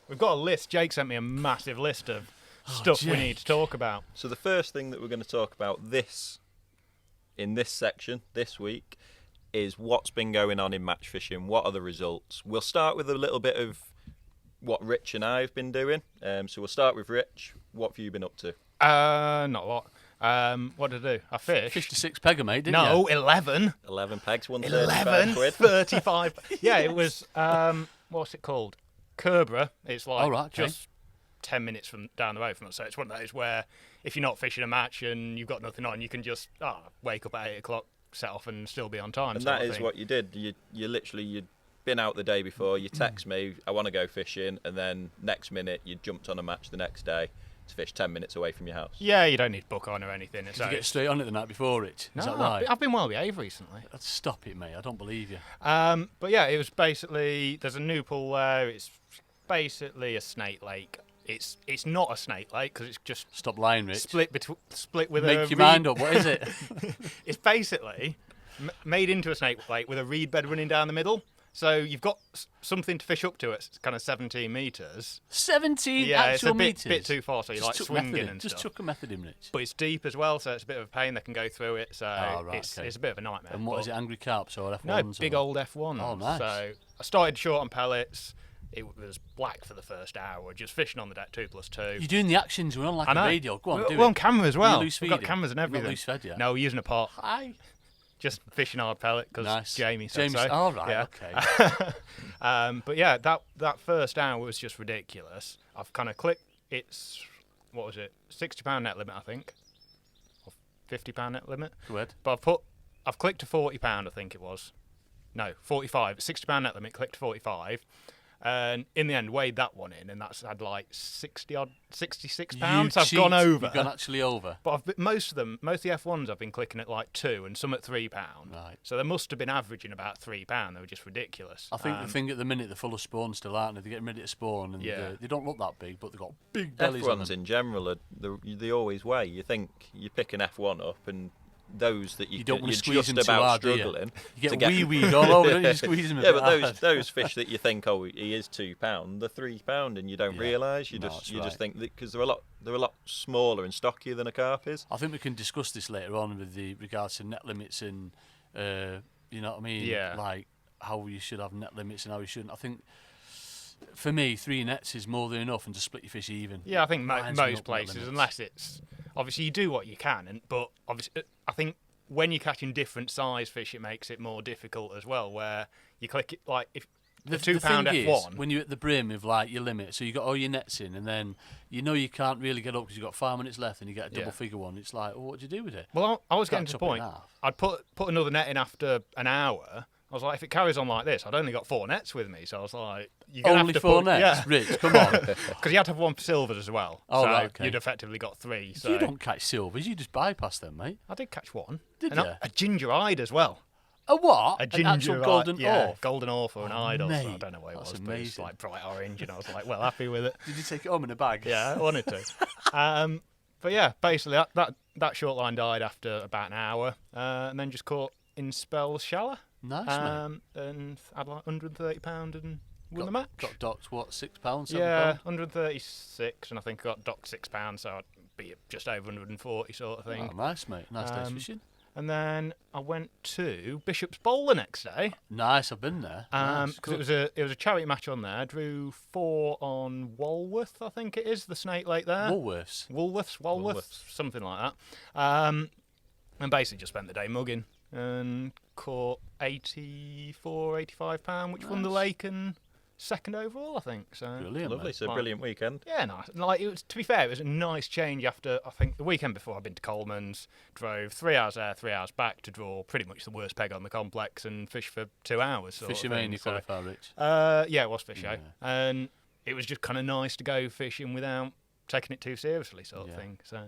We've got a list. Jake sent me a massive list of stuff we need to talk about. So the first thing that we're going to talk about in this section this week is what's been going on in match fishing. What are the results? We'll start with a little bit of what Rich and I have been doing. So we'll start with Rich. What have you been up to? Not a lot. What did I do? I fished. 56 pegger, mate, didn't you? No, 11. 11 pegs, 11? quid. 35. Yeah, it was, what's it called? Kerbera. It's like just 10 minutes from down the road from us. So it's one of those where if you're not fishing a match and you've got nothing on, you can just wake up at 8 o'clock, set off and still be on time. And that is what you did. You'd been out the day before, you text me, I want to go fishing, and then next minute you jumped on a match the next day to fish 10 minutes away from your house. Yeah, you don't need to book on or anything. Did you get straight on it the night before, Rich? No, Is that right? I've been well behaved recently. Stop it, mate. I don't believe you. But yeah, it was basically, there's a new pool there. It's basically a snake lake. It's not a snake lake because it's just... Stop lying, Rich. Split with Make your mind up. What is it? It's basically made into a snake lake with a reed bed running down the middle. So you've got something to fish up to at kind of 17 metres. 17 actual metres? Yeah, it's a bit too far, so you're like swinging and stuff. Just chuck a method in, Rich. But it's deep as well, so it's a bit of a pain. They can go through it, so it's a bit of a nightmare. And what is it, angry carps or F1s? No, big old F1s. Oh, nice. So I started short on pellets. It was black for the first hour, just fishing on the deck 2+2. You're doing the actions, we're on like a radio. Go on, do it. We're on camera as well. We've got cameras and everything. Not loose fed yet? No, we're using a pot. Hi. Just fishing hard pellet because Jamie said so. Oh, right, okay. But yeah, that first hour was just ridiculous. I've kind of clicked, it's, what was it, £60 net limit, I think. Or £50 net limit. Go ahead. But I've clicked to £40, I think it was. No, 45. £60 net limit, clicked to 45. And in the end, weighed that one in, and that's had like 66 pounds. I've gone over. You've gone actually over. But most of the F1s, I've been clicking at like £2 and some at £3. Right. So they must have been averaging about £3. They were just ridiculous. I think the thing at the minute, they're full of spawn still, aren't they? They're getting ready to spawn, and they don't look that big, but they've got big bellies on them. F1s in general, they always weigh. You think you pick an F1 up and those that you don't want to you're squeeze just them about too hard, struggling. You get wee all over, don't you? Squeeze them a bit but hard. those fish that you think, oh, he is £2, they're £3, and you don't realise. You just think that because they're a lot smaller and stockier than a carp is. I think we can discuss this later on with regards to net limits and you know what I mean? Yeah. Like how you should have net limits and how you shouldn't. I think for me, 3 nets is more than enough, and to split your fish even. Yeah, I think most places, unless it's obviously you do what you can, but obviously I think when you're catching different size fish, it makes it more difficult as well. Where you click it like if the £2 F1 when you're at the brim of like your limit, so you got all your nets in, and then you can't really get up because you've got 5 minutes left, and you get a double figure one. It's like, what do you do with it? Well, I was getting to the point. I'd put another net in after an hour. I was like, if it carries on like this, I'd only got 4 nets with me. So I was like, you're going to have to 4 nets? Yeah. Rich, come on. Because you had to have one for silvers as well. Oh, so right, okay. You'd effectively got 3. So You don't catch silvers, you just bypass them, mate. I did catch one. Did you? A ginger-eyed as well. A what? A An actual golden orf? Golden orf or an idol. Mate, I don't know what it was, that's but it's amazing. like bright orange, and I was like, well, happy with it. Did you take it home in a bag? Yeah, I wanted to. But yeah, basically that short line died after about an hour, and then just caught in spells shallow. Nice, mate. And had like £130 and won the match. Got docked, what, £6, £7? Yeah, 136, and I think I got docked £6, so I'd be just over 140 sort of thing. Oh, nice, mate. Nice day's fishing. And then I went to Bishop's Bowl the next day. Nice, I've been there. Because it was a charity match on there. Drew 4 on Walworth, I think it is, the Snake Lake there. Walworth, something like that. And basically just spent the day mugging and caught £84, £85, which won the lake and second overall, I think. So brilliant, lovely. mate. So brilliant weekend. Yeah, nice. Like it was. To be fair, it was a nice change after I think the weekend before I'd been to Coleman's, drove 3 hours there, 3 hours back to draw pretty much the worst peg on the complex and fish for 2 hours. Fisher Mania qualifier, Rich. Yeah, it was Fisher, and it was just kind of nice to go fishing without taking it too seriously, sort of thing. So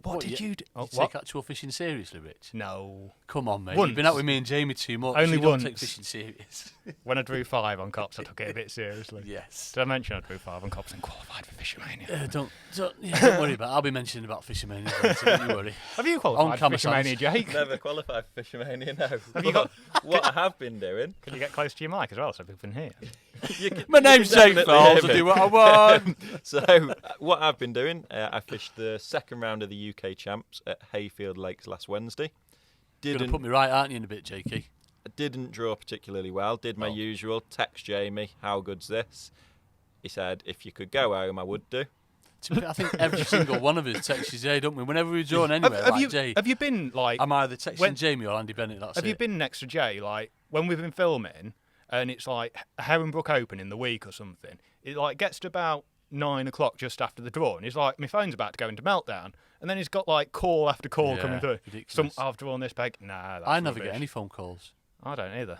What did you do? You take actual fishing seriously, Rich? No. Come on, mate. Once. You've been out with me and Jamie too much. Only you don't once. take fishing serious. When I drew 5 on cops, I took it a bit seriously. Yes. Did I mention I drew 5 on cops and qualified for Fishing Mania? Don't worry about it. I'll be mentioning about Fishing Mania later, don't you worry. Have you qualified for Fishing Mania, Jake? Never qualified for Fishing Mania, no. Have you got... What I have been doing... Can you get close to your mic as well so people can hear? My name's Jake Fowles. I do what I want. So, what I've been doing, I fished the second round of the UK Champs at Hayfield Lakes last Wednesday. You're going to put me right, aren't you, in a bit, Jakey? I didn't draw particularly well. Did my usual. Text Jamie, how good's this? He said, if you could go home, I would do. I think every single one of us texts Jay, don't we? Whenever we're drawn anywhere, Jay. Have you been, like... I'm either texting Jamie or Andy Bennett, that's Have you been next to Jay, like, when we've been filming, and it's, like, Herringbrook Open in the week or something, it, like, gets to about 9 o'clock just after the draw, and he's like, my phone's about to go into meltdown, and then he's got, like, call after call coming through. I've drawn this peg. Nah, that's I never rubbish. get any phone calls. I don't either.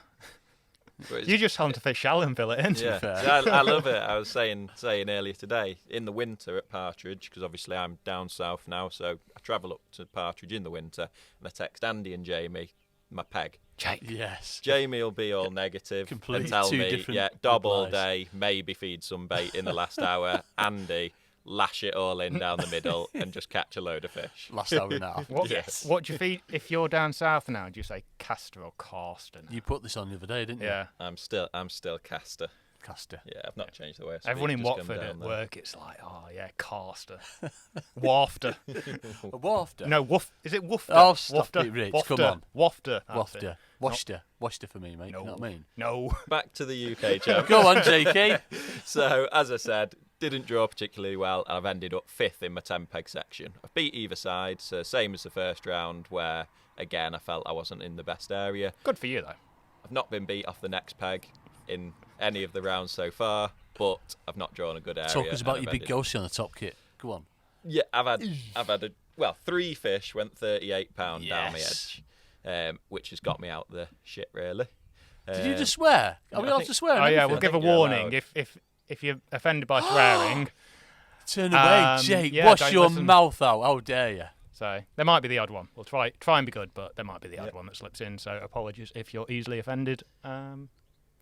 You just tell him to fish shallow and fill it in. Yeah, I love it. I was saying earlier today, in the winter at Partridge, because obviously I'm down south now, so I travel up to Partridge in the winter, and I text Andy and Jamie my peg. Jake. Yes. Jamie will be all negative Completely and tell two me, different dob all replies. day, maybe feed some bait in the last hour. Andy, lash it all in down the middle and just catch a load of fish. Last hour and a half. What do you feed if you're down south now? Do you say caster or caster? You put this on the other day, didn't you? Yeah. I'm still caster. Caster. Yeah, I've not changed the way I speak. Everyone in just Watford come at down there. work, it's like, oh yeah, caster, wafter. A wafter? No, is it wafter? Oh, stop wafter? it, Rich. Wafter. Come on. Wafter. Wafter. Washter for me, mate. No. You know what I mean? No. Back to the UK Champs. Go on, JK. So, as I said, didn't draw particularly well, and I've ended up 5th in my 10 peg section. I've beat either side, so same as the first round, where, again, I felt I wasn't in the best area. Good for you, though. I've not been beat off the next peg in any of the rounds so far, but I've not drawn a good area. Talk us about your big ghosty on the top kit. Go on. Yeah, I've had 3 fish went £38 down my edge, which has got me out the shit, really. Did you just swear? Are we allowed to swear? Oh yeah, anything? we'll give a you're warning allowed. if you're offended by swearing. Turn away, Jake. yeah, Wash don't your listen. mouth out. How dare you? So there might be the odd one. We'll try and be good, but there might be the odd one that slips in. So apologies if you're easily offended.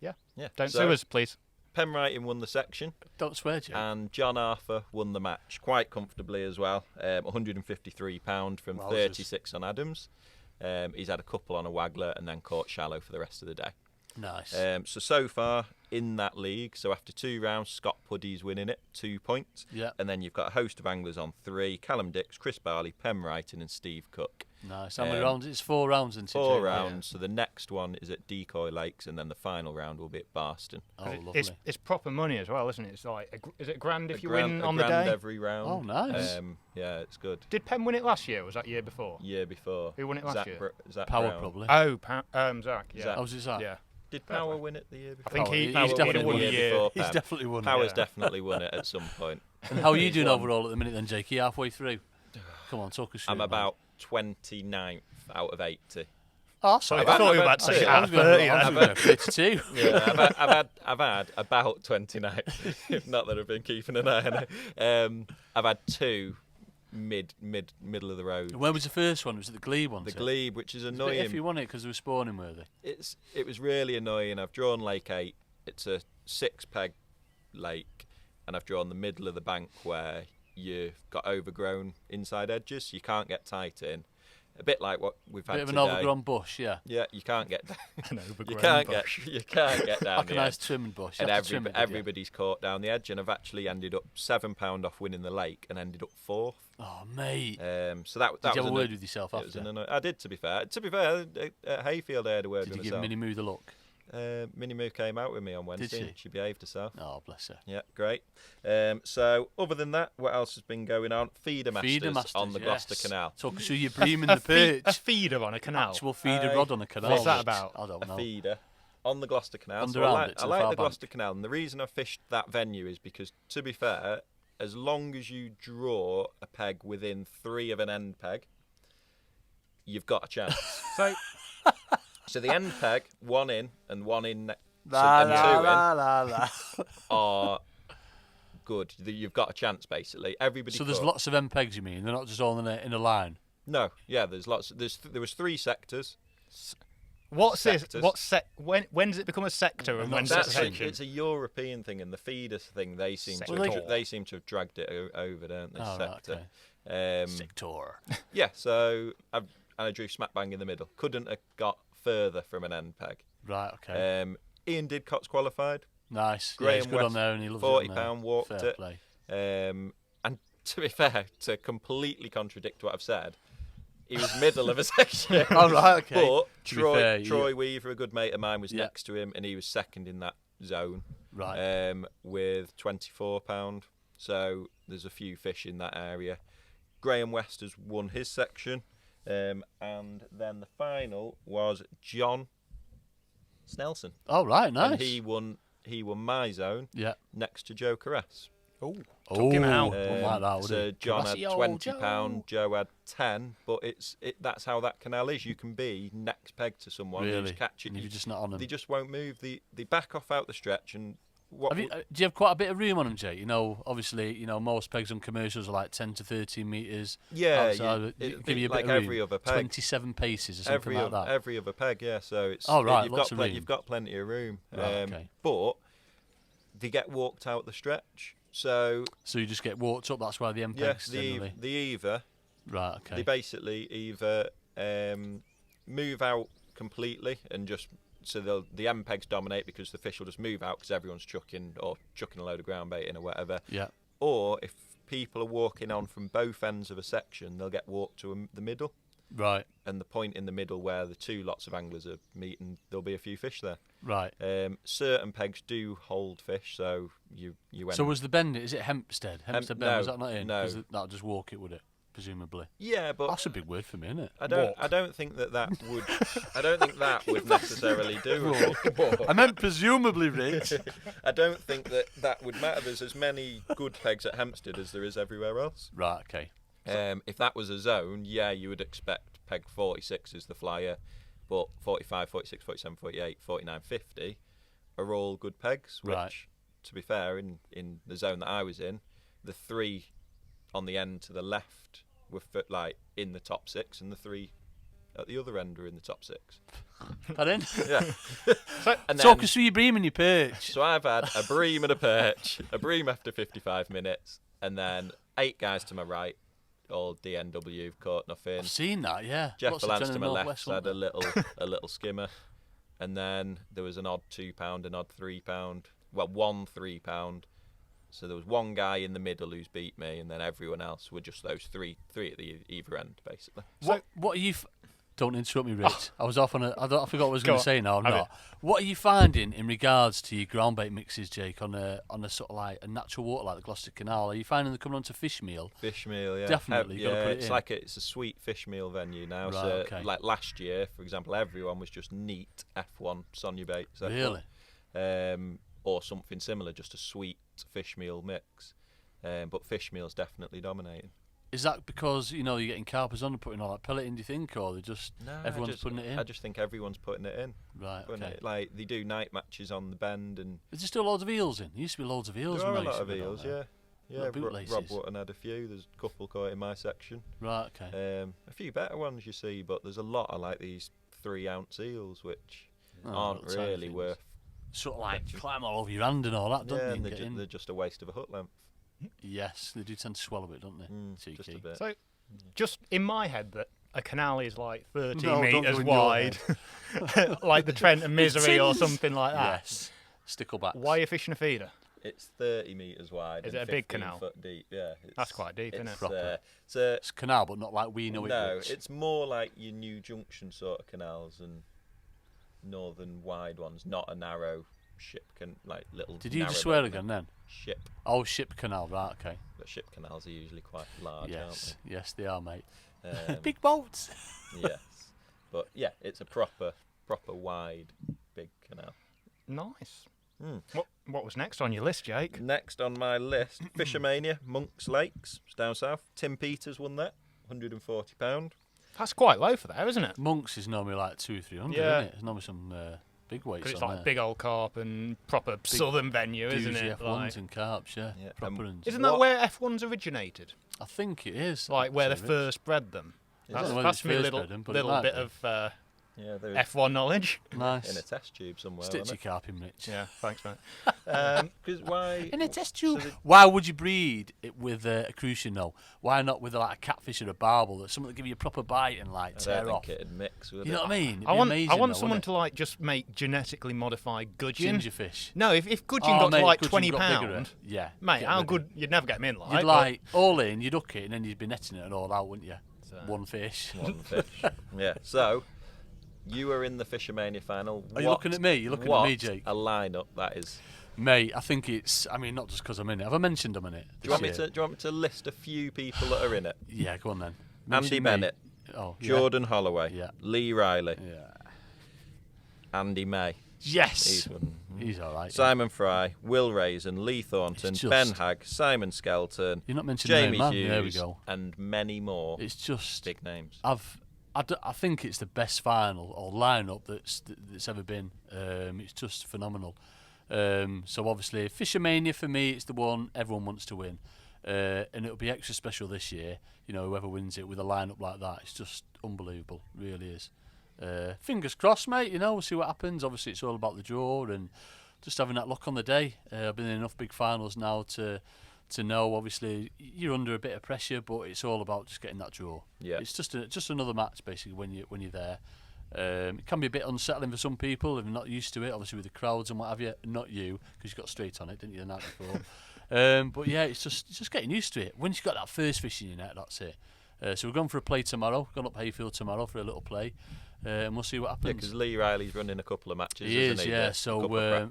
Yeah. Don't So, sue us, please. Penwrighting won the section, Don't swear, Jake. and John Arthur won the match quite comfortably as well. £153 from Wowzers. 36 on Adams. He's had a couple on a waggler and then caught shallow for the rest of the day. Nice. So far in that league, so after 2 rounds, Scott Puddy's winning it, 2 points. Yeah. And then you've got a host of anglers on 3, Callum Dix, Chris Barley, Penwrighting and Steve Cook. Nice. How many rounds? It's 4 rounds, isn't it? 4 Jake? rounds, so the next one is at Decoy Lakes, and then the final round will be at Barston. Oh, lovely. It's proper money as well, isn't it? It's like is it grand if you grand, win a on the grand day? every round. Oh, nice. Yeah, it's good. Did Penn win it last year? Or was that year before? Year before. Who won it last Zach year? Zach Power, Brown. probably. Oh, Zach. Yeah. Zach. How was it that? Yeah. Did Power win it the year before? I think Power. he's He's definitely won won a it year. before He's Pep. definitely won Power's it. definitely won it at some point. And how are you doing overall at the minute then, Jake? Are you halfway through? Come on, talk us through I'm it, about 29th out of 80. Oh, So I sorry. thought you were about to say I was out going of to 30. I was going to 32. Yeah, I've had about 29. If not that I've been keeping an eye on it. I've had 2 middle of the road. Where was the first one? Was it the Glebe one? The Glebe, which is annoying. If you won it because they were spawning worthy. It was really annoying. I've drawn Lake 8. It's a 6 peg lake, and I've drawn the middle of the bank where you've got overgrown inside edges. You can't get tight in. A bit like what we've had Bit of an today. overgrown bush, yeah. Yeah, you can't get down. An you overgrown can't bush. get down Like the a nice edge. trimming bush. You And have to trim it, did you? everybody's caught down the edge, and I've actually ended up £7 off winning the lake and ended up 4th. Oh, mate. So that Did was you have a an- word with yourself it was after? I did, to be fair. At Hayfield I had a word Did with you give myself. Minnie Moo the look? Minnie Moo came out with me on Wednesday. she? Behaved herself. Oh, bless her. Yeah, great. So, other than that, what else has been going on? Feeder Masters on the Gloucester yes. Canal. Talk us through your bream in the perch. A feeder on a canal. Actual feeder rod on a canal. What's that about? I don't know. A feeder on the Gloucester Canal. Under So I armed like, it to I the like far the bank. Gloucester Canal, and the reason I fished that venue is because, to be fair, as long as you draw a peg within 3 of an end peg, you've got a chance. So the end peg, 1 in and 1 in, and 2 in, are good. You've got a chance, basically. Everybody. So there's lots of M pegs, you mean? They're not just all in a line? No, yeah, there's lots. There was 3 sectors. What's sectors. this? When does it become a sector and when's it a section? It's a European thing, and the feeders thing they seem to have dragged it over, don't they? Sector. Right, okay. Sector. Yeah, so I drew smack bang in the middle. Couldn't have got further from an end peg. Right, okay. Ian Didcott's qualified. Nice. Graham he's good West, on there, and he loves £40 it on there. walked Fair it. play. And to be fair, to completely contradict what I've said, he was middle of a section. Oh, right, okay. But Fair, Troy Weaver, a good mate of mine, was next to him, and he was second in that zone. Right. With £24. So there's a few fish in that area. Graham West has won his section. And then the final was John Snelson. Oh, right, nice. And he won my zone next to Joe Caress. Took him out. Like that, so John had £20, Joe had 10, but that's how that canal is. You can be next peg to someone who's catching. You're just not on them. They just won't move. They back off out the stretch and. Do you have quite a bit of room on them, Jay? Obviously, most pegs on commercials are like 10 to 13 metres. Yeah, give you a like bit of room. every other peg. 27 paces or something like that. Every other peg, yeah. So it's you've got plenty of room. Right, okay. But they get walked out the stretch. So you just get walked up. That's why the M pegs generally. They either. Right. Okay. They basically either move out completely and just. So the M pegs dominate because the fish will just move out because everyone's chucking a load of ground bait in or whatever. Yeah. Or if people are walking on from both ends of a section, they'll get walked to the middle. Right. And the point in the middle where the 2 lots of anglers are meeting, there'll be a few fish there. Right. Certain pegs do hold fish, so you end. So was the bend? Is it Hempstead? Hempstead Bend, was that not in? No. That'll just walk it, would it? Presumably. Yeah, but that's a big word for me, isn't it? I don't think that would. I don't think that would necessarily do. I meant presumably, Rich. I don't think that would matter. There's as many good pegs at Hempstead as there is everywhere else. Right. Okay. If that was a zone, yeah, you would expect peg 46 is the flyer, but 45, 46, 47, 48, 49, 50 are all good pegs. Which, to be fair, in the zone that I was in, the 3 on the end to the left were in the top 6, and the 3 at the other end were in the top 6. Pardon? Yeah. Talk us through your bream and your perch. So I've had a bream and a perch, a bream after 55 minutes, and then 8 guys to my right, all DNW, caught nothing. I've seen that, yeah. Jeff Valance to my left had a little skimmer, and then there was an odd £2, an odd £3. Well, one £3. So there was one guy in the middle who's beat me, and then everyone else were just those three at the either end, basically. What are you? Don't interrupt me, Rich. I was off on I forgot what I was going to say now. I'm not. What are you finding in regards to your groundbait mixes, Jake, on a sort of like a natural water like the Gloucester Canal? Are you finding them coming onto fish meal? Fish meal, yeah. Definitely. Yeah, it's a sweet fish meal venue now. Right, so okay. Like last year, for example, everyone was just neat F1 Sonia baits. Really? Or something similar, just a sweet fish meal mix. But fish meal's definitely dominating. Is that because you're getting carpers on and putting all that pellet in? Do you think, or they just everyone's putting it in? I just think everyone's putting it in. Right. Okay. Like they do night matches on the bend, and is there still loads of eels in? There used to be loads of eels. There are a lot of eels, yeah. Yeah, Rob Wotton had a few. There's a couple caught in my section. Right. Okay. A few better ones you see, but there's a lot of like these 3-ounce eels which aren't really worth. Sort of like climb all over your hand and all that, don't they? And they're just a waste of a hook length. Yes, they do tend to swell a bit, don't they? Just a bit. So, just in my head, that a canal is like 30 metres wide, like the Trent and Misery or something like that. Yes, sticklebacks. Why are you fishing a feeder? It's 30 metres wide. Is it a big canal? 15 foot deep, yeah. That's quite deep, isn't it? It's a canal, but not like we know it. No, it's more like your New Junction sort of canals and northern wide ones, not a narrow ship like little. Did you just swear again then? Ship. Oh, ship canal, right? Okay. But ship canals are usually quite large, aren't they? Yes, they are, mate. Big boats. Yes, but yeah, it's a proper wide, big canal. Nice. What was next on your list, Jake? Next on my list, Fishermania, Monks Lakes, it's down south. Tim Peters won that, £140. That's quite low for there, isn't it? Monks is normally like 200 or 300, yeah. isn't it? It's normally some big weights. Because it's on like there. big old carp and proper southern venue, isn't it? F1s Like, and carps, yeah. Proper ones. isn't that where F1s originated? I think it is. Like where they first bred them. That's me a little bit of F1 knowledge. Nice. In a test tube somewhere. Stitch your carping, Rich. Yeah, thanks, mate. Because why? In a test tube. Why would you breed it with a crucian though? Why not with like a catfish or a barbel? That's something that give you a proper bite and like tear off. It'd mix, would you know what I mean? I want someone to like just make genetically modified gudgeon. Gingerfish. No, if gudgeon got to like £20, yeah, mate, how good? You'd never get them in. You'd like all in, you'd hook it, and then you'd be netting it and all out, wouldn't you? One fish. Yeah. So. You were in the Fishermania final. Are you looking at me? You're looking at me, Jake. A lineup that is. Mate, I think it's. I mean, not just because I'm in it. Have I mentioned I'm in it? Do you want me to list a few people that are in it? Yeah, go on then. Andy Bennett. Oh, yeah. Jordan Holloway. Yeah. Lee Riley. Yeah. Andy May. Yes. He's all right. Simon Fry, Will Raisin, Lee Thornton, Ben Hagg, Simon Skelton. You're not mentioning Jamie Hughes, there we go. And many more. It's just big names. I think it's the best final or lineup that's ever been. It's just phenomenal. So obviously, Fishermania for me, it's the one everyone wants to win, and it'll be extra special this year. You know, whoever wins it with a lineup like that, it's just unbelievable. Really is. Fingers crossed, mate. You know, we'll see what happens. Obviously, it's all about the draw and just having that luck on the day. I've been in enough big finals now to know, obviously, you're under a bit of pressure, but it's all about just getting that draw. Yeah. It's just another match, basically, when you're there. It can be a bit unsettling for some people if you're not used to it, obviously, with the crowds and what have you. Not you, because you got straight on it, didn't you, the night before? But, yeah, it's just getting used to it. Once you've got that first fish in your net, that's it. So we're going for a play tomorrow. Going up Hayfield tomorrow for a little play. And we'll see what happens. Yeah, because Lee Riley's running a couple of matches, he isn't is, he? yeah. So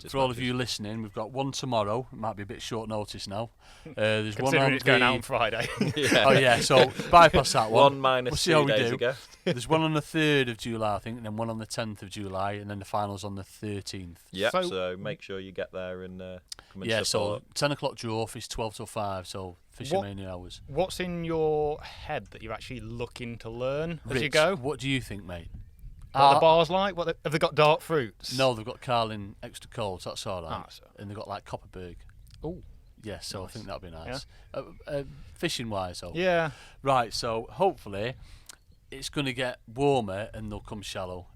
for all of you listening, we've got one tomorrow. It might be a bit short notice now. There's one on it's going out on Friday. Yeah. Oh yeah, so bypass that one. One minus we'll see how 2 we days do. ago. There's one on the 3rd of July, I think, and then one on the 10th of July, and then the final's on the 13th. Yeah, so make sure you get there and come and yeah, support. so 10 o'clock draw off is 12 till 5, so Fishermania hours. What's in your head that you're actually looking to learn as Rich, you go? What do you think, mate? What the bar's like? Have they got dark fruits? No, they've got Carlin extra cold, so that's all right. So. And they've got like Copperberg. Oh. Yeah, so nice. I think that'd be nice. Yeah. Fishing wise, though. Yeah. Right, so hopefully it's going to get warmer and they'll come shallow.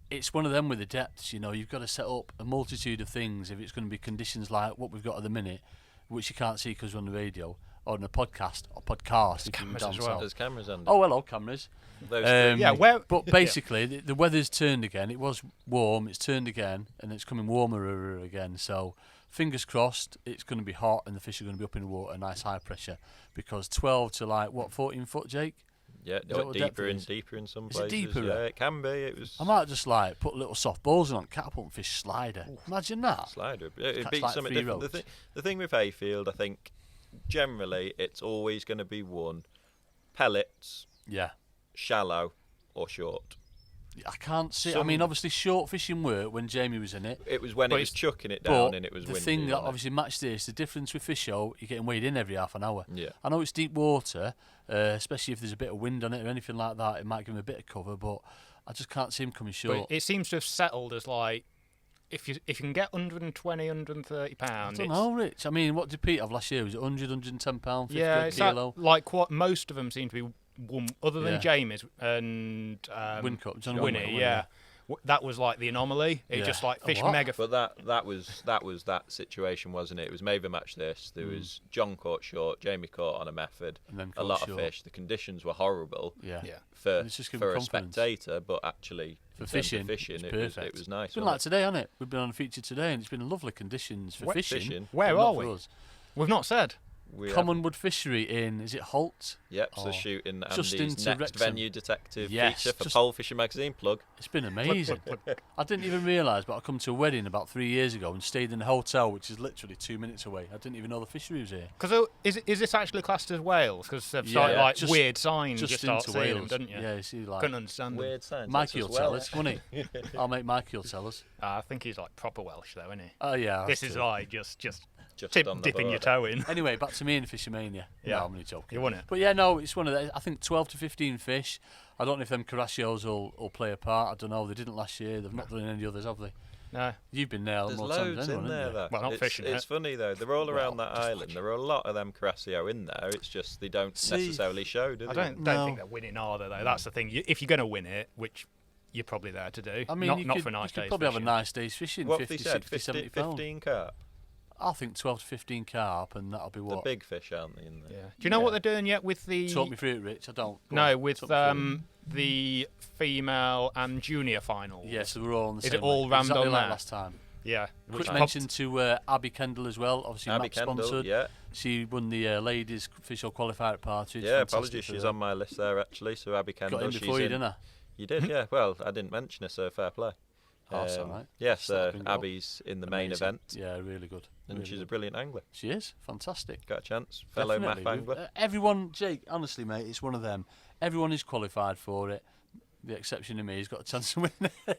It's one of them with the depths, you know, you've got to set up a multitude of things if it's going to be conditions like what we've got at the minute, which you can't see because we're on the radio, or on a podcast. There's cameras as well. There's cameras on. Oh, hello, cameras. But basically, the weather's turned again. It was warm, it's turned again, and it's coming warmer again. So, fingers crossed, it's going to be hot, and the fish are going to be up in the water, nice high pressure. Because 12 to 14 foot, Jake? Yeah, deeper in some places. Is it deeper? Yeah, it can be. I might just put little soft balls on catapult and fish slider. Imagine that. Slider. It'd be like something 3 different. rows. The thing with Hayfield, I think, generally, it's always going to be one pellets. Yeah. Shallow or short. I can't see. I mean, obviously, short fishing worked when Jamie was in it. It was when it was chucking it down and it was windy. The thing that obviously matched this, the difference with fish show, you're getting weighed in every half an hour. Yeah. I know it's deep water, especially if there's a bit of wind on it or anything like that. It might give him a bit of cover, but I just can't see him coming short. But it seems to have settled as like, if you can get 120, 130 pounds. I don't know, Rich. I mean, what did Pete have last year? Was it 100, 110 pound, 50 yeah, kilo? Like what most of them seem to be. Other than Jamie's and Wincup, Winnie, yeah. That was like the anomaly. It just like fish mega. But that was that situation, wasn't it? It was Maver match this. There was John caught short, Jamie caught on a method, and then a lot of fish. The conditions were horrible. Yeah. For a spectator, but actually for fishing, it was nice. It's been like today, hasn't it? We've been on a feature today, and it's been lovely conditions for fishing. Where are we? We've not said. Commonwood Fishery in, is it Holt? Yep, so shooting just Andy's into next Wrexham. venue detective feature for Pole Fishing Magazine. Plug. It's been amazing. I didn't even realise, but I come to a wedding about 3 years ago and stayed in a hotel, which is literally 2 minutes away. I didn't even know the fishery was here. Because is this actually classed as Wales? Because they've started just, weird signs. Just start into seeing Wales, them, didn't you? Yeah, you see, couldn't understand weird signs. Mikey will tell us, won't he? I'll make Mikey will tell us. I think he's like proper Welsh, though, isn't he? Oh yeah. This is like just just dipping your toe in. Anyway, back to me in Fishermania. Yeah, no, I'm only joking. You won it. But yeah, no, it's one of the. I think 12 to 15 fish. I don't know if them Caraccios will play a part. I don't know. They didn't last year. They've not done any others, have they? No. You've been there There's more loads times than anyone, in there, isn't though. Well, not fishing It's funny, though. They're all around that island. There are a lot of them Caraccio in there. It's just they don't necessarily show, do they? I don't think they're winning either, though. That's the thing. If you're going to win it, which you're probably there to do, I mean, not for nice days. You could probably have a nice day's fishing. What 50, have they said? 60, 70 pounds. 15 carp? I think 12 to 15 carp, and that'll be what? The big fish, aren't they, in there? Yeah. Do you know what they're doing yet with the... Talk me through it, Rich. I don't. No, with the female and junior finals. Yes, they were all on the same. Is it all rammed exactly on like there? last time? Yeah. Quick mention to Abby Kendall as well. Obviously, Abby Matt Kendall, sponsored. yeah. She won the ladies official qualifier at Partridge. Yeah, Fantastic apologies. for She's her. on my list there, actually. So Abby Kendall. Got in before you, didn't I? You did, yeah. Well, I didn't mention her, so fair play. Oh, that's all right. Yes, She's not been good. Abby's in the main event. Yeah, really good. And Really she's a good. brilliant angler. She is fantastic. Got a chance. Fellow Definitely. MAF angler. Everyone, Jake, honestly, mate, it's one of them. Everyone is qualified for it. The exception of me, he's got a chance to win.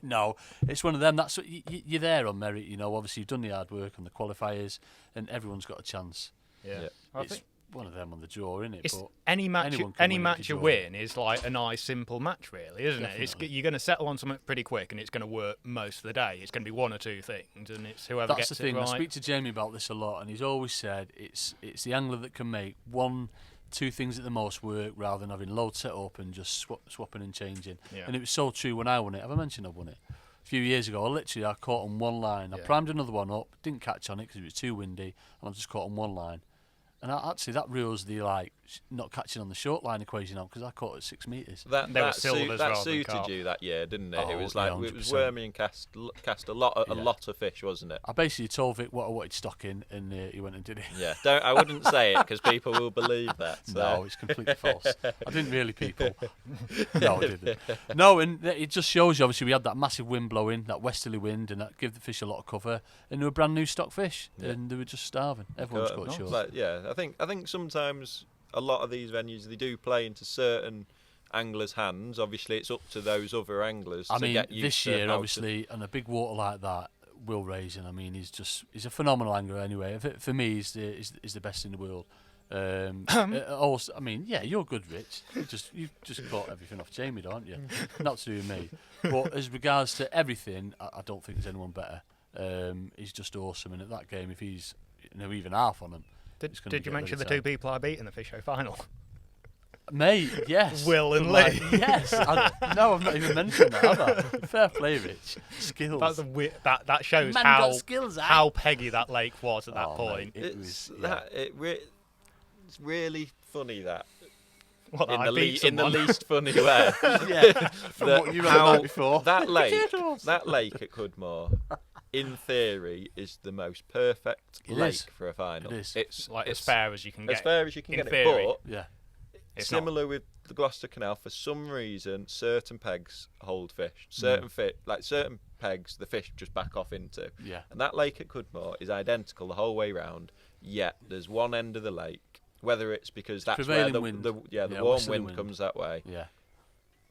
No, it's one of them. That's what you're there on merit. You know, obviously you've done the hard work on the qualifiers, and everyone's got a chance. Yeah. It's one of them on the draw, isn't it? It's But any match anyone can win if you draw. win is like a nice simple match, really, isn't it? Definitely. You're going to settle on something pretty quick, and it's going to work most of the day. It's going to be one or two things, and it's whoever That's gets the thing. it right. I speak to Jamie about this a lot, and he's always said it's the angler that can make two things at the most work rather than having loads set up and just swapping and changing. Yeah. And it was so true when I won it. Have I mentioned I won it? A few years ago, I caught on one line. I primed another one up, didn't catch on it because it was too windy, and I just caught on one line. And actually, that rules the not catching on the short line equation out because I caught at 6 metres. They were silvers rather than suited carp. you that year, didn't it? Oh, It was yeah, like it was 100%. wormy and cast a lot of fish, wasn't it? I basically told Vic what I wanted stock in, and he went and did it. Yeah, I wouldn't say it because people will believe that. So. No, it's completely false. I didn't really, people. No, I didn't. No, and it just shows you, obviously, we had that massive wind blowing, that westerly wind, and that gave the fish a lot of cover, and they were brand new stock fish, and they were just starving. Everyone's got short. Like, yeah, I think sometimes a lot of these venues, they do play into certain anglers' hands. Obviously, it's up to those other anglers to get used this to year, how obviously, on a big water like that, Will Raisin, I mean, he's a phenomenal angler anyway. For me, he's the best in the world. Also, I mean, yeah, you're good, Rich. You've just got everything off Jamie, don't you? Not to do with me. But as regards to everything, I don't think there's anyone better. He's just awesome, and at that game, if he's even half on him. Did you mention the two people I beat in the Fish Show final? Mate, yes. Will and Lee. Yes. No, I've not even mentioned that, have I? Fair play, Rich. Skills. That shows Man got skills, eh? how peggy that lake was at that point. Mate, it's really funny that. What, in I the beat in the someone? least funny way. Yeah. From what you read the night before. That lake at Cudmore, in theory, is the most perfect lake for a final. It is. It's like as fair as you can get. As fair as you can in get theory. it. But Yeah. It's similar with the Gloucester Canal, for some reason, certain pegs hold fish. Certain certain pegs, the fish just back off into. Yeah. And that lake at Cudmore is identical the whole way round. Yet there's one end of the lake, whether it's because that's where the wind. warm westerly wind comes that way. Yeah.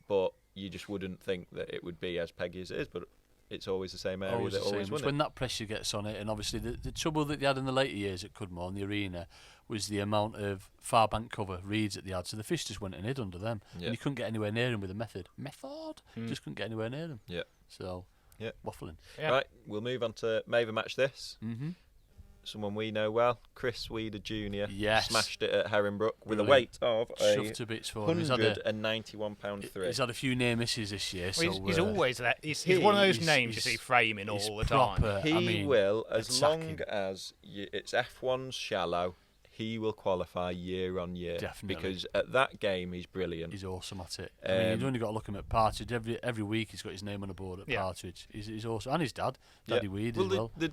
But you just wouldn't think that it would be as peggy as it is. But it's always the same area Always that the same. always won It's it. when that pressure gets on it, and obviously the trouble that they had in the later years at Cudmore in the arena was the amount of far bank cover reeds that they had, so the fish just went and hid under them, and you couldn't get anywhere near them with a method. Just couldn't get anywhere near them. Yeah. So, waffling. Yeah. Right, we'll move on to Maver Match This. Mm-hmm. Someone we know well, Chris Weeder Jr. Yes. Smashed it at Herringbrook with a Brilliant. weight of Shoved to bits for him. He's had £191.3. He's had a few near misses this year. Well, so he's always that. He's one of those names you see framing he's all the time. proper, He will, as attacking. long as it's F1's shallow, he will qualify year on year. Definitely. Because at that game, he's brilliant. He's awesome at it. I mean, you've only got to look him at Partridge. Every week he's got his name on the board at Partridge. He's awesome. And his dad, Daddy Weed as well. They're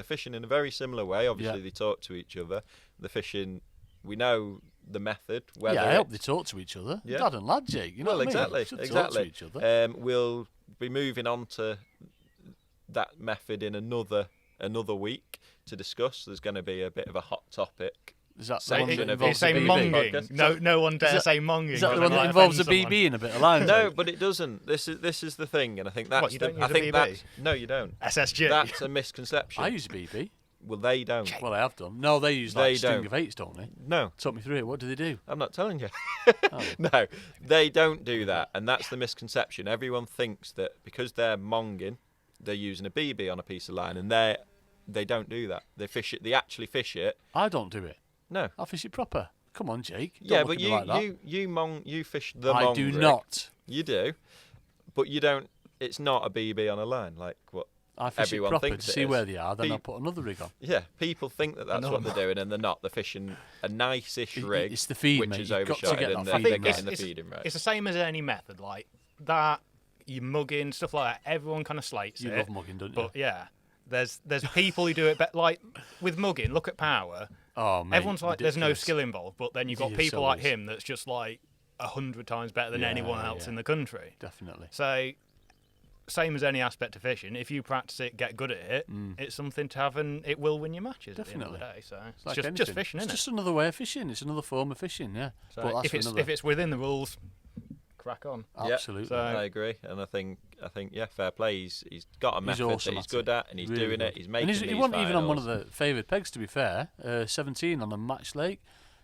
fishing in a very similar way. Obviously, they talk to each other. The fishing, we know the method. I hope they talk to each other. Yeah. Dad and lad, Jake. You know what I mean? Should talk to each other. We'll be moving on to that method in another week to discuss. There's going to be a bit of a hot topic. Is that the section one that of involves say a BB? monging. No one dare say monging. Is that the because one it that might involves a offend BB and a bit of line? No, but it doesn't. This is the thing, and I think that's What, you don't use I a think BB? that's no, you don't. SSG. That's a misconception. I use a BB. Well, they don't. Well, I have done. No, they use like string of 8s, don't they? No. Talk me through it. What do they do? I'm not telling you. Oh. No, they don't do that, and that's the misconception. Everyone thinks that because they're monging, they're using a BB on a piece of line, and they don't do that. They fish it. They actually fish it. I don't do it. No. I fish it proper. Come on, Jake. Don't Yeah, look but at me like that. you fish the I mong do rig. not. You do, but you don't. It's not a BB on a line like what I fish everyone it proper thinks to it see is. where they are, then I'll put another rig on. Yeah, people think that that's what they're doing, and they're not. They're fishing a nice-ish rig, It's the feed, which mate. is You've got to overshot, get and that then feed they're right. getting the feeding right. It's the same as any method, like that. You mugging stuff like that. Everyone kind of slates You it. love mugging, don't you? But yeah, there's people who do it better. Like with mugging, look at Power. Oh, mate, Everyone's like, there's no ridiculous. skill involved, but then you've got Yeah, people so like is. him that's just like 100 times better than Yeah, anyone else yeah. in the country. Definitely. So, same as any aspect of fishing, if you practice it, get good at it, it's something to have, and it will win you matches Definitely. at the end of the day. So it's Like just anything. fishing, It's isn't just another way of fishing. It's another form of fishing, yeah. So But that's if it's within the rules, crack on. Yeah, Absolutely. So- I agree, and I think yeah, fair play. He's got a method awesome that he's at good it. at, and he's Really doing good. it. He's making And these he wasn't even on one of finals. the favoured pegs, to be fair. 17 on a Match Lake.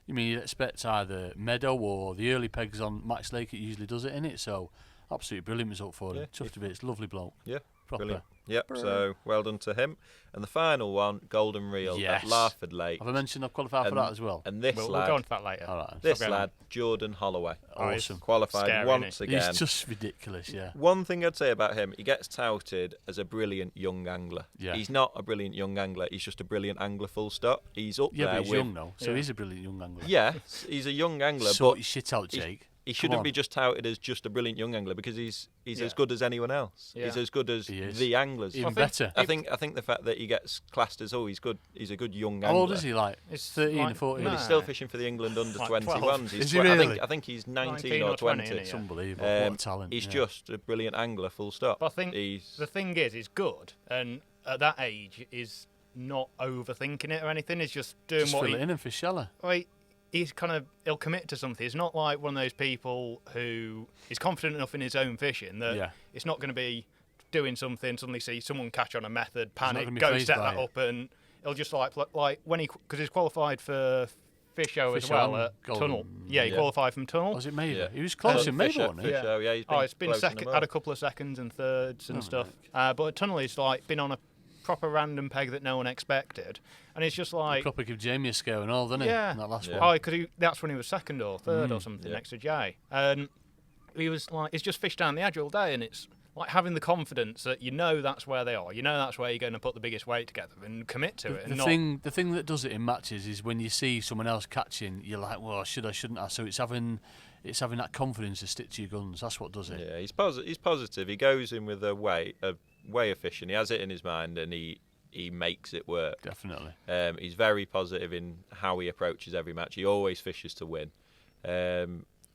You mean you'd expect either Meadow or the early pegs on Match Lake, it usually does it in it, so absolutely brilliant result for him. Yeah. Chuffed a bit, it's a lovely bloke. Yeah, Proper. brilliant. Yep, so well done to him. And the final one, Golden Reel Yes. at Larford Lake. Have I mentioned I've qualified for And- that as well? And this We'll lad, go on to that later. All right. this Stop going lad, Jordan Holloway, Awesome. qualified Scary, once isn't again. He's just ridiculous, yeah. One thing I'd say about him, he gets touted as a brilliant young angler. Yeah. He's not a brilliant young angler. He's just a brilliant angler. Full stop. He's up Yeah, there but he's with. young though, so Yeah. he's a brilliant young angler. Yeah, he's a young angler, Sort but your shit out, Jake. he Come shouldn't on. be just touted as just a brilliant young angler because he's Yeah. as good as anyone else. Yeah. He's as good as He is. the anglers. Even I think- better. I think the fact that he gets classed as he's good. He's a good young angler. How old is he? Like It's 13 or like- 14? But No. he's still fishing for the England under Like 21s. 12. Is he I really? think he's 19 19 or or 20. 20, It's yeah. unbelievable. What a talent. He's yeah. just a brilliant angler. Full stop. But I think he's the thing is, he's good, and at that age, is not overthinking it or anything. He's just doing Just what fill he. it in and fish shallow. Like, he'll commit to something. He's not like one of those people who is confident enough in his own fishing that Yeah. it's not going to be doing something, suddenly see someone catch on a method, not panic, gonna be go fazed set by that it. up, and he'll just like when because he's qualified for Fisho as Fisho well and at Golden. Tunnel. Yeah, he Yeah. qualified from Tunnel. Was it Maver? Yeah. He was close in Maver, Fisher, wasn't he? Fisher, yeah, he's been Oh, it's been close in second, them had a all. couple of seconds and thirds and Oh, stuff. But at Tunnel, he's like been on a proper random peg that no one expected, and it's just like, Proper give Jamie a scare and all, didn't he? yeah, In that last Yeah. one. oh, because that's when he was second or third or something Yeah. next to Jay, and he was like, he's just fished down the edge all day, and it's like having the confidence that you know that's where they are, you know that's where you're going to put the biggest weight together and commit to it. The And not, thing that does it in matches is when you see someone else catching, you're like, well, should I, shouldn't I? So it's having that confidence to stick to your guns. That's what does it. Yeah, he's positive. He goes in with a way of fishing. He has it in his mind, and he makes it work. Definitely. He's very positive in how he approaches every match. He always fishes to win.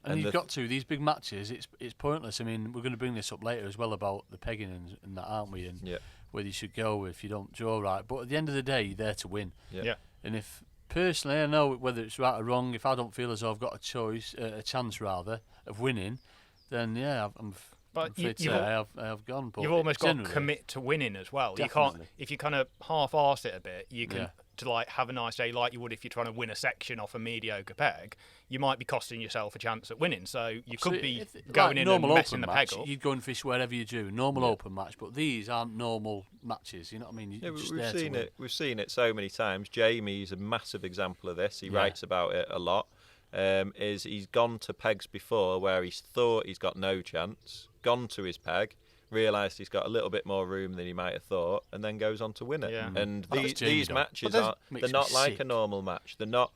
And you've got to these big matches. It's pointless. I mean, we're going to bring this up later as well about the pegging and that, aren't we? And Yeah. whether you should go if you don't draw right. But at the end of the day, you're there to win. yeah. And if personally, I know whether it's right or wrong. If I don't feel as though I've got a chance rather of winning, then yeah, I'm But afraid to you've say al- I have gone. But You've almost got to generally- commit to winning as well. You Definitely. can't, if you kind of half-arse it a bit, you can Yeah. to like have a nice day like you would if you're trying to win a section off a mediocre peg. You might be costing yourself a chance at winning. So you could be going in and normal messing open the match, peg up. you'd go and fish wherever you do. Normal open match, but these aren't normal matches. You know what I mean? Yeah, You're just we've there to seen win. it. We've seen it so many times. Jamie's a massive example of this. He Yeah. writes about it a lot. Is he's gone to pegs before where he's thought he's got no chance, gone to his peg, realised he's got a little bit more room than he might have thought, and then goes on to win it. Yeah. And That's Jamie these done. matches there's- are Makes they're me not like sick. a normal match. They're not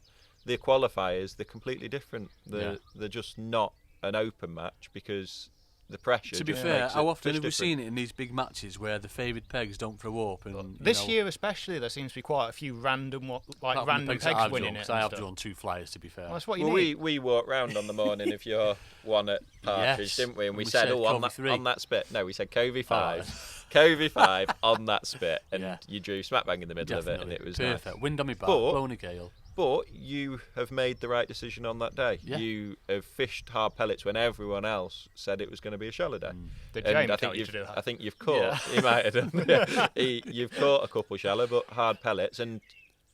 the qualifiers. They're completely different. They're just not an open match because the pressure. To be just fair, makes how it often fish have we different. seen it in these big matches where the favoured pegs don't throw up? And This year especially, there seems to be quite a few random random pegs winning it. I and have stuff. drawn 2 flyers, to be fair. Well, that's what you Well, need. we walked round on the morning of your one at Partridge, Yes. didn't we? And we We said, said oh, on Covey 3. that spit. No, we said Covey 5. Covey 5 on that spit. And Yeah. you drew smack bang in the middle of it, and Definitely. it was perfect. nice. Wind on me back, But- blowing a gale. But you have made the right decision on that day. Yeah. You have fished hard pellets when everyone else said it was going to be a shallow day. Did James tell you to do that? I think you've caught. He might have done. You've caught a couple shallow, but hard pellets, and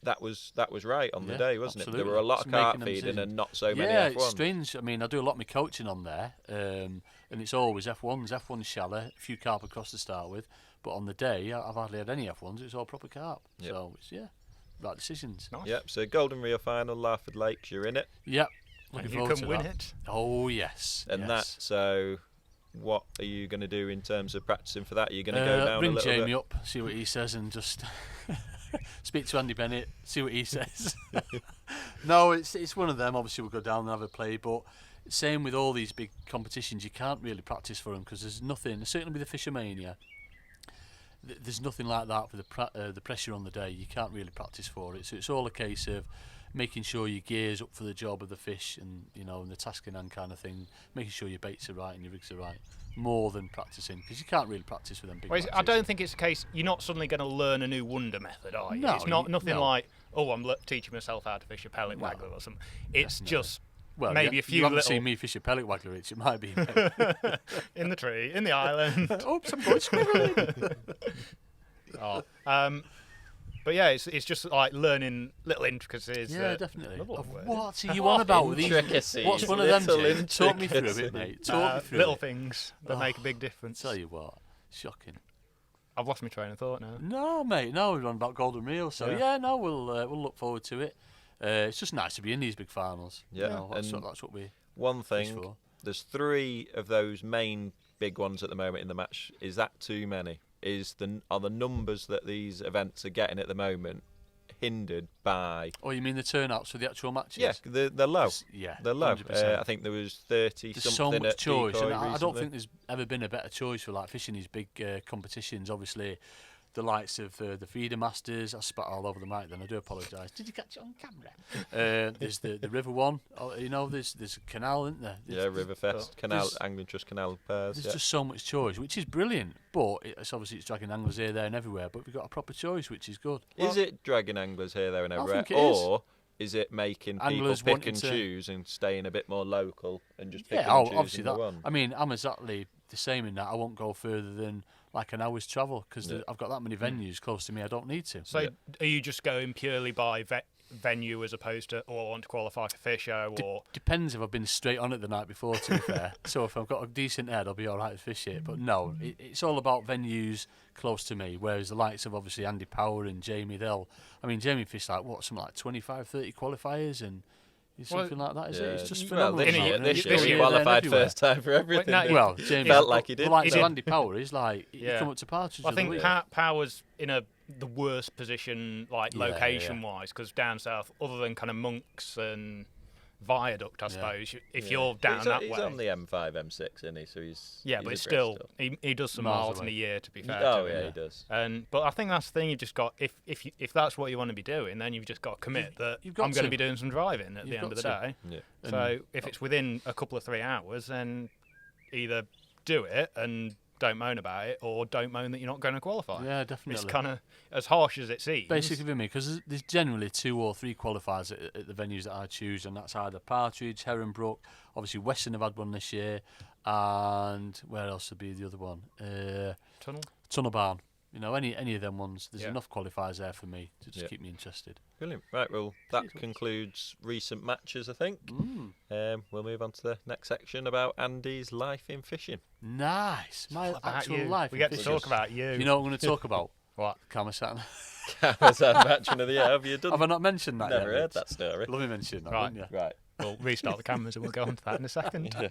that was right on the day, wasn't absolutely. it? There were a lot of carp feeding and not so many F1s. Yeah, it's strange. I mean, I do a lot of my coaching on there, and it's always F1s shallow, a few carp across to start with. But on the day, I've hardly had any F1s. It's all proper carp. Yep. So it's right decisions. Nice. Yep. So Golden Reel final, Larford Lakes. You're in it. Yep. And you can win it. Oh yes. And that's so. What are you going to do in terms of practicing for that? Are you going to go down a little bit? Ring Jamie up, see what he says, and just speak to Andy Bennett, see what he says. No, it's one of them. Obviously, we'll go down and have a play, but same with all these big competitions. You can't really practice for them because there's nothing. Certainly with the Fisher Mania, there's nothing like that for the pressure on the day. You can't really practice for it. So it's all a case of making sure your gear's up for the job of the fish, and and the task in hand kind of thing. Making sure your baits are right and your rigs are right, more than practicing, because you can't really practice with them big matches. I don't think it's a case. You're not suddenly going to learn a new wonder method, are you? No, it's nothing like, I'm teaching myself how to fish a pellet waggler or something. It's just maybe a few you haven't little. seen me fish a pellet waggler, it might be in the tree, in the island. Oops, I'm going squiggling. But yeah, it's just like learning little intricacies. Yeah, definitely. What are you Oh, on about with these? intricacies, What's one of them, little Jay? Talk me through intricacies. it, mate. Talk me through little it. things that make a big difference. Tell you what, shocking. I've lost my train of thought now. No, mate, no, we're on about Golden Reel, so we'll look forward to it. It's just nice to be in these big finals. Yeah, that's what we. One fish thing, for. there's 3 of those main big ones at the moment in the match. Is that too many? Are the numbers that these events are getting at the moment hindered by? Oh, you mean the turnouts for the actual matches? Yeah, they're low. Yeah, They're low. 100%. I think there was 30 There's something so much at choice, Decoy and I don't recently. think there's ever been a better choice for like fishing these big competitions. Obviously, the likes of the Feeder Masters. I spat all over the mic. Then I do apologise. Did you catch it on camera? There's the River one. There's a canal, isn't there? Yeah, Riverfest, Canal, Angling Trust Canal Pairs. There's just so much choice, which is brilliant. But it's dragging anglers here, there, and everywhere. But we've got a proper choice, which is good. Is it dragging anglers here, there, and everywhere, think it is. or is it making Anglers people pick wanting and to- choose and staying a bit more local and just picking Yeah, and choosing obviously the that. one? I mean, I'm exactly the same in that. I won't go further than like an hour's travel because I've got that many venues close to me. I don't need to. So are you just going purely by venue as opposed to, I want to qualify for fish show, or Depends if I've been straight on it the night before, to be fair. So if I've got a decent head, I'll be all right to fish it. But no, it's all about venues close to me, whereas the likes of obviously Andy Power and Jamie, Jamie fished something like 25, 30 qualifiers and something like that, is it? It's just phenomenal. This year This he year, qualified first time for everything. Well, Jamie felt like he did. The likes of Yeah. Andy Power is like, you come up to Partridge. I think Power's in the worst position, like location-wise, because down south, other than kind of Monks and Viaduct, I suppose, if you're down that he's way. on the M5, M6, isn't he? So he's But it's still, he does some Miles miles in away. a year, to be fair. Oh to yeah, him. he does. But I think that's the thing. You've just got if that's what you want to be doing, then you've just got to commit that I'm going to be doing some driving at the end of the day. Yeah. So if it's within a couple of 3 hours, then either do it and don't moan about it, or don't moan that you're not going to qualify. Yeah, definitely. It's kind of as harsh as it seems. Basically for me, because there's generally 2 or 3 qualifiers at the venues that I choose, and that's either Partridge, Herronbrook, obviously Western have had one this year, and where else would be the other one? Tunnel Barn. Any of them ones, there's enough qualifiers there for me to just keep me interested. Brilliant. Right, well, that concludes recent matches, I think. We'll move on to the next section about Andy's life in fishing. Nice. My actual you. life. We in get to fishing. talk about you. You know what I'm going to talk about? What? Kamasan. Was that matchman of the year? Have you done? Have I not mentioned that Never yet? heard that story. Let me mention that, Right. wouldn't you? Right. We'll restart the cameras and we'll go on to that in a second. Yeah.